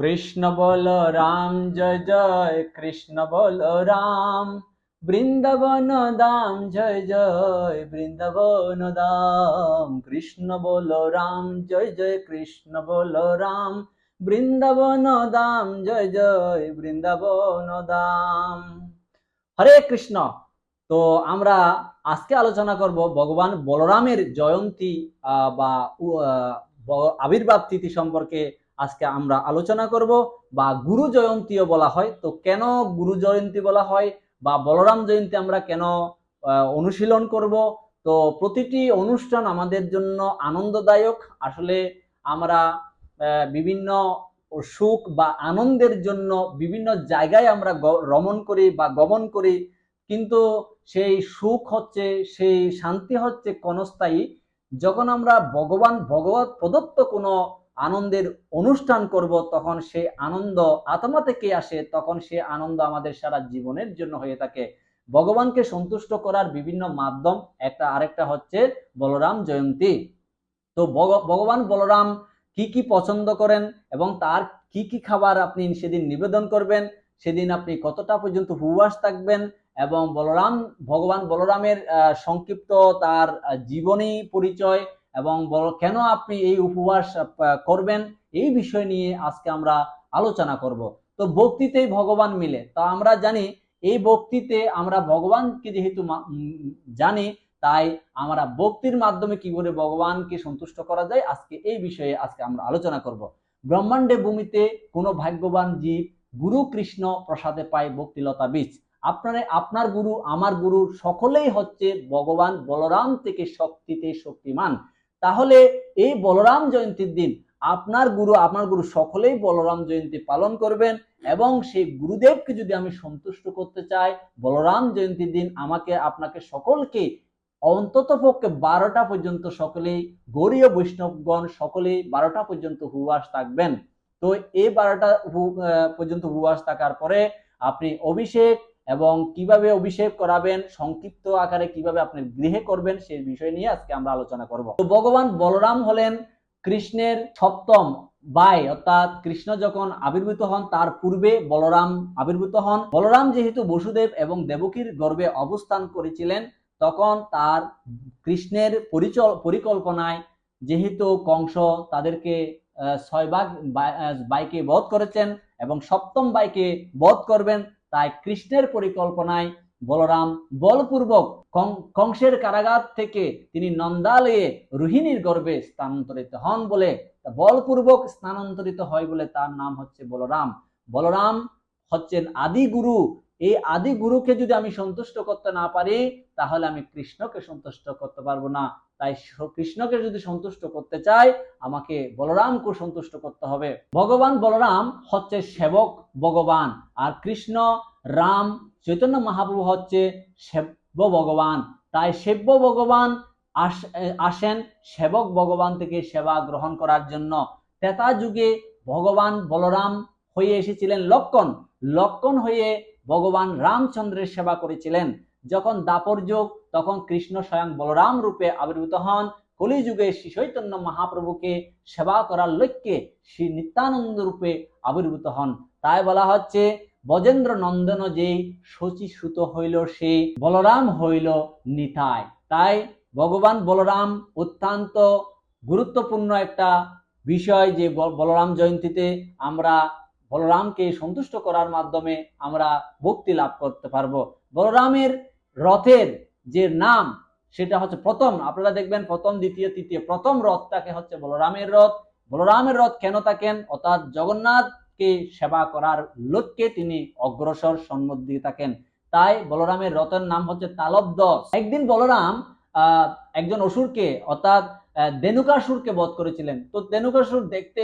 কৃষ্ণ বল রাম, জয় জয় কৃষ্ণ বল রাম। বৃন্দাবন দাম, জয় জয় বৃন্দাবন দাম। কৃষ্ণ বল রাম, জয় জয় কৃষ্ণ বল রাম। বৃন্দাবন দাম, জয় জয় বৃন্দাবন দাম। হরে কৃষ্ণ। তো আমরা আজকে আলোচনা করব ভগবান বলরামের জয়ন্তী বা আবির্ভাব তিথি সম্পর্কে আজকে আমরা আলোচনা করব। বা গুরু জয়ন্তীও বলা হয়। তো কেন গুরু জয়ন্তী বলা হয় বা বলরাম জয়ন্তী আমরা কেন অনুশীলন করব? তো প্রতিটি অনুষ্ঠান আমাদের জন্য আনন্দদায়ক। আসলে আমরা বিভিন্ন সুখ বা আনন্দের জন্য বিভিন্ন জায়গায় আমরা রমণ করি বা গমন করি, কিন্তু সেই সুখ হচ্ছে, সেই শান্তি হচ্ছে ক্ষণস্থায়ী। যখন আমরা ভগবত প্রদত্ত কোনো আনন্দের অনুষ্ঠান করব, তখন সেই আনন্দ আত্মা থেকে আসে, তখন সেই আনন্দ আমাদের সারা জীবনের জন্য হয়ে থাকে। ভগবানকে সন্তুষ্ট করার বিভিন্ন মাধ্যম আরেকটা হচ্ছে বলরাম জয়ন্তী। তো ভগবান বলরাম কি কি পছন্দ করেন এবং তার কি কি খাবার আপনি সেদিন নিবেদন করবেন, সেদিন আপনি কতটা পর্যন্ত উপবাস থাকবেন, এবং ভগবান বলরামের সংক্ষিপ্ত তার জীবনী পরিচয়, এবং কেন আপনি এই উপবাস করবেন, এই বিষয় নিয়ে আজকে আমরা আলোচনা করব। তো ভক্তিতেই ভগবান মিলে। তো আমরা জানি এই ভক্তিতে আমরা ভগবানকে যেহেতু জানি, তাই আমরা ভক্তির মাধ্যমে কি করে ভগবানকে সন্তুষ্ট করা যায়, আজকে এই বিষয়ে আমরা আলোচনা করব। ব্রহ্মাণ্ডে ভূমিতে কোন ভাগ্যবান জীব গুরু কৃষ্ণ প্রসাদে পায় ভক্তিলতা বীজ। আপনার গুরু, আমার গুরু সকলেই হচ্ছে ভগবান বলরাম থেকে শক্তিতে শক্তিমান। তাহলে এই বলরাম জয়ন্তীর দিন আপনার গুরু, আমার গুরু সকলেই বলরাম জয়ন্তী পালন করবেন। এবং সেই গুরুদেবকে যদি আমি সন্তুষ্ট করতে চাই, বলরাম জয়ন্তীর দিন আমাকে, আপনাকে, সকলকে অন্তত পক্ষে 12টা পর্যন্ত সকলেই গৌড়ীয় বৈষ্ণবগণ সকলেই 12টা পর্যন্ত উপবাস থাকবেন। তো এই 12টা পর্যন্ত উপবাস থাকার পরে আপনি অভিষেক এবং কিভাবে অভিষেক করাবেন, সংক্ষিপ্ত আকারে কিভাবে আপনি গৃহে করবেন, সেই বিষয় নিয়ে আজকে আমরা আলোচনা করব। তো ভগবান বলরাম হলেন কৃষ্ণের সপ্তম ভাই, অর্থাৎ কৃষ্ণ যখন আবির্ভূত হন তার পূর্বে বলরাম আবির্ভূত হন। বলরাম যেহেতু বসুদেব এবং দেবকীর গর্ভে অবস্থান করেছিলেন, তখন তার কৃষ্ণের পরিকল্পনায়, যেহেতু কংস তাদেরকে 6 ভাগ ভাইকে বধ করেছেন এবং সপ্তম ভাইকে বধ করবেন, তাই কৃষ্ণের পরিকল্পনায় বলরাম বলপূর্বক কংসের কারাগার থেকে তিনি নন্দালয়ে রোহিণীর গর্ভে স্থানান্তরিত হন বলে, বলপূর্বক স্থানান্তরিত হয় বলে তার নাম হচ্ছে বলরাম। বলরাম হচ্ছেন আদি গুরু। এই আদি গুরুকে যদি আমি সন্তুষ্ট করতে না পারি, তাহলে আমি কৃষ্ণকে সন্তুষ্ট করতে পারবো না। তাই কৃষ্ণকে যদি সন্তুষ্ট করতে চাই, আমাকে বলরামকে সন্তুষ্ট করতে হবে। ভগবান বলরাম হচ্ছে সেবক ভগবান, আর কৃষ্ণ, রাম, চৈতন্য মহাপ্রভু হচ্ছে সেব্য ভগবান। তাই সেব্য ভগবান আসেন সেবক ভগবান থেকে সেবা গ্রহণ করার জন্য। ত্রেতা যুগে ভগবান বলরাম হয়ে এসেছিলেন লক্ষণ। লক্ষণ হয়ে ভগবান রামচন্দ্রের সেবা করেছিলেন। যখন দাপর যুগ, তখন কৃষ্ণ স্বয়ং বলরাম রূপে আবির্ভূত হন। কলিযুগে শ্রী চৈতন্য মহাপ্রভুকে সেবা করার লক্ষ্যে শ্রী নিত্যানন্দ রূপে আবির্ভূত হন। তাই বলা হচ্ছে, বজেন্দ্র নন্দন যেই শচী সুত হইল সেই, বলরাম হইল নিতাই। তাই ভগবান বলরাম অত্যন্ত গুরুত্বপূর্ণ একটা বিষয়, যে বলরাম জয়ন্তীতে আমরা বলরামকে সন্তুষ্ট করার মাধ্যমে আমরা ভক্তি লাভ করতে পারবো। বলরামের রথের যে নাম, সেটা হচ্ছে প্রথম, আপনারা দেখবেন প্রথম, দ্বিতীয়, তৃতীয়, প্রথম রথটাকে হচ্ছে বলরামের রথ। বলরামের রথ কেন থাকেন, অর্থাৎ জগন্নাথকে সেবা করার লক্ষ্যে তিনি অগ্রসর সন্মুখ দিয়ে থাকেন। তাই বলরামের রথের নাম হচ্ছে তালব্ধ। একদিন বলরাম একজন অসুরকে, অর্থাৎ দেনুকাসুরকে বধ করেছিলেন। তো দেনুকাসুর দেখতে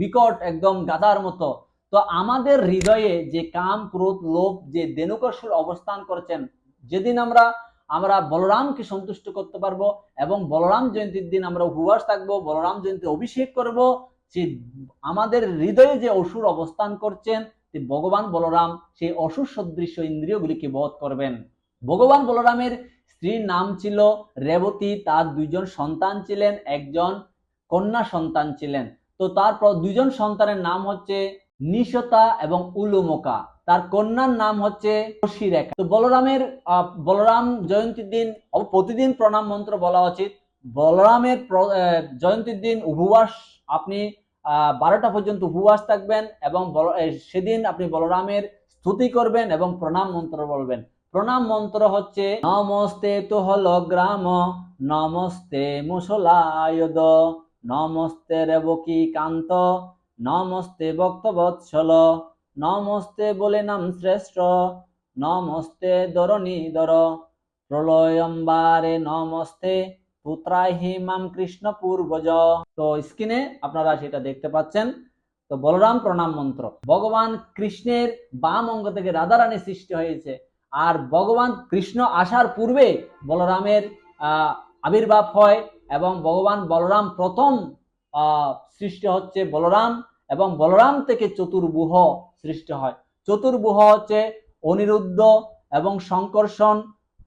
বিকট, একদম গাধার মতো। তো আমাদের হৃদয়ে যে কাম, ক্রোধ, লোভ, যে দেনুকাসুর অবস্থান করেছেন, যেদিন আমরা বলরামকে সন্তুষ্ট করতে পারবো এবং বলরাম জয়ন্তীর দিন আমরা উপবাস থাকবো, বলরাম জয়ন্তী অভিষেক করব, যে আমাদের হৃদয়ে যে অসুর অবস্থান করছেন, ভগবান বলরাম সেই অসুর সদৃশ ইন্দ্রিয়গুলিকে বধ করবেন। ভগবান বলরামের স্ত্রীর নাম ছিল রেবতী। তার 2জন সন্তান ছিলেন, একজন কন্যা সন্তান ছিলেন। তো তারপর 2জন সন্তানের নাম হচ্ছে নিশতা এবং উলুমকা। তার কন্যার নাম হচ্ছে রেখা। তো বলরাম জয়ন্তীর দিন প্রতিদিন প্রণাম মন্ত্র বলা উচিত। বলরামের জয়ন্তীর দিন উপবাস, আপনি 12টা পর্যন্ত উপবাস থাকবেন এবং সেদিন আপনি বলরামের স্তুতি করবেন এবং প্রণাম মন্ত্র বলবেন। প্রণাম মন্ত্র হচ্ছে নমস্তে তো হলো গ্রাম, নমস্তে মুসলায়দ, নমস্তে রেবকী কান্ত, নমস্তে ভক্তবৎসল, নমস্তে বলে নাম শ্রেষ্ঠ, নমস্তে ধরণীধর, প্রলয়ম্বারে নমস্তে পুত্রাহি মাম কৃষ্ণ পূর্বজ। তো স্ক্রিনে আপনারা সেটা দেখতে পাচ্ছেন। তো বলরাম প্রণাম মন্ত্র। ভগবান কৃষ্ণের বাম অঙ্গ থেকে রাধারানী সৃষ্টি হয়েছে, আর ভগবান কৃষ্ণ আসার পূর্বে বলরামের আবির্ভাব হয় এবং ভগবান বলরাম প্রথম সৃষ্টি হচ্ছে বলরাম, এবং বলরাম থেকে চতুর্ভুহ সৃষ্টি হয়। চতুর্ভুহ হচ্ছে অনিরুদ্ধ এবং সংকর্ষণ,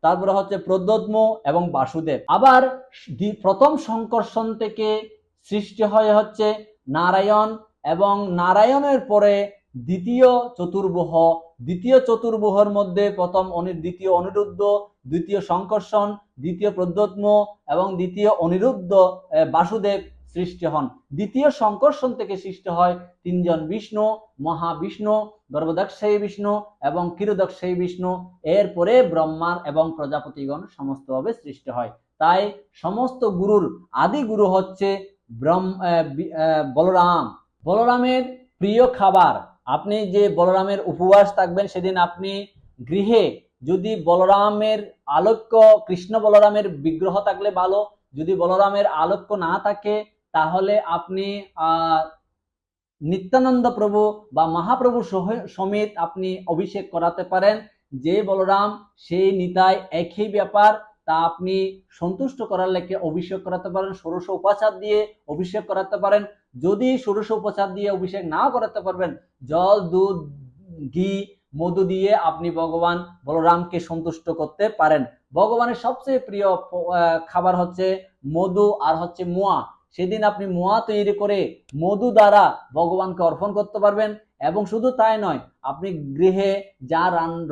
তারপরে হচ্ছে প্রদ্যোৎম এবং বাসুদেব। আবার প্রথম সংকর্ষণ থেকে সৃষ্টি হয় হচ্ছে নারায়ণ, এবং নারায়ণের পরে দ্বিতীয় চতুর্ভুহ। দ্বিতীয় চতুর্ভুহের মধ্যে দ্বিতীয় অনিরুদ্ধ, দ্বিতীয় সংকর্ষণ, দ্বিতীয় প্রদ্যোৎম এবং দ্বিতীয় অনিরুদ্ধ বাসুদেব সৃষ্টি হন। দ্বিতীয় সংকর্ষণ থেকে সৃষ্টি হয় তিনজন বিষ্ণু, মহাবিষ্ণু, গর্ভদক্ষায়ী বিষ্ণু এবং ক্ষীরোদক্ষায়ী বিষ্ণু। এরপরে ব্রহ্মা এবং প্রজাপতিগণ সমস্তভাবে সৃষ্টি হয়। তাই সমস্ত গুরুর আদি গুরু হচ্ছে বলরাম। বলরামের প্রিয় খাবার, আপনি যে বলরামের উপবাস থাকবেন সেদিন আপনি গৃহে যদি বলরামের আলোক্য, কৃষ্ণ বলরামের বিগ্রহ থাকলে ভালো, যদি বলরামের আলোক্য না থাকে তাহলে আপনি নিত্যানন্দ প্রভু বা মহাপ্রভু সমেত আপনি অভিষেক করাতে পারেন। যে বলরাম সেই নিতাই একই ব্যাপার, তা আপনি সন্তুষ্ট করার লেগে অভিষেক করাতে পারেন, ষোড়শ উপাচার দিয়ে অভিষেক করাতে পারেন। যদি ষোড়শ উপাচার দিয়ে অভিষেক না করাতে পারবেন, জল, দুধ, ঘি, মধু দিয়ে আপনি ভগবান বলরামকে সন্তুষ্ট করতে পারেন। ভগবানের সবচেয়ে প্রিয় খাবার হচ্ছে মধু আর হচ্ছে মোয়া। সেদিন আপনি মোয়া তৈরি করে মধু দ্বারা ভগবানকে অর্পণ করতে পারবেন। এবং শুধু তাই নয়, আপনি গৃহে যা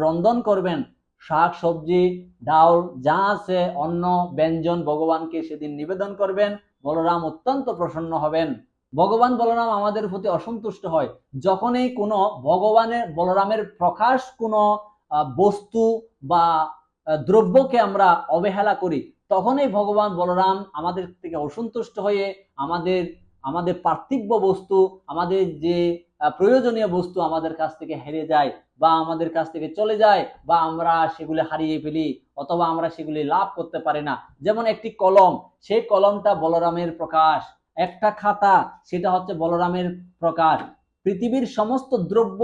রন্ধন করবেন, শাক সবজি ডাল যা আছে, অন্ন ব্যঞ্জন ভগবানকে সেদিন নিবেদন করবেন। বলরাম অত্যন্ত প্রসন্ন হবেন। ভগবান বলরাম আমাদের প্রতি অসন্তুষ্ট হয় যখনই কোনো বলরামের প্রকাশ কোনো বস্তু বা দ্রব্যকে আমরা অবহেলা করি, তখনই ভগবান বলরাম আমাদের থেকে অসন্তুষ্ট হয়ে আমাদের পার্থিব বস্তু, আমাদের যে প্রয়োজনীয় বস্তু আমাদের কাছ থেকে হেরে যায় বা আমাদের কাছ থেকে চলে যায়, বা আমরা সেগুলি হারিয়ে ফেলি অথবা আমরা সেগুলি লাভ করতে পারি না। যেমন একটি কলম, সেই কলমটা বলরামের প্রকাশ। একটা খাতা, সেটা হচ্ছে বলরামের প্রকাশ। পৃথিবীর সমস্ত দ্রব্য,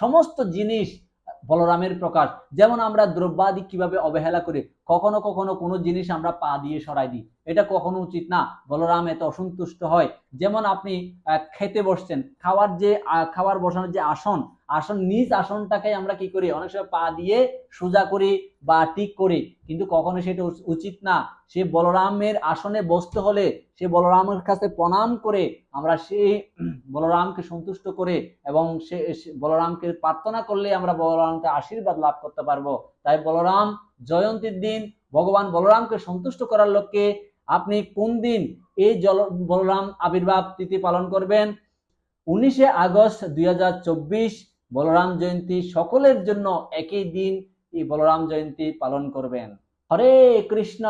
সমস্ত জিনিস বলরামের প্রকাশ। যেমন আমরা দ্রব্যাদি কিভাবে অবহেলা করি, কখনো কখনো কোনো জিনিস আমরা পা দিয়ে সরাই দিই, এটা কখনো উচিত না। বলরাম এত অসন্তুষ্ট হয়। যেমন আপনি খেতে বসছেন, খাবার বসানোর যে আসন, নিজ আসনটাকে আমরা কি করি, অনেক সময় পা দিয়ে সোজা করি বা ঠিক করি, কিন্তু কখনো সেটা উচিত না। সে বলরামের আসনে বসতে হলে সে বলরামের কাছে প্রণাম করে আমরা সেই বলরামকে সন্তুষ্ট করে এবং সে বলরামকে প্রার্থনা করলে আমরা বলরামকে আশীর্বাদ লাভ করতে পারবো। তাই বলরাম জয়ন্তীর দিন ভগবান বলরামকে সন্তুষ্ট করার লক্ষ্যে আপনি কোন দিন এই বলরাম আবির্ভাব তিথি পালন করবেন? 19 আগস্ট 2024 বলরাম জয়ন্তী। সকলের জন্য একই দিন এই বলরাম জয়ন্তী পালন করবেন। হরে কৃষ্ণ।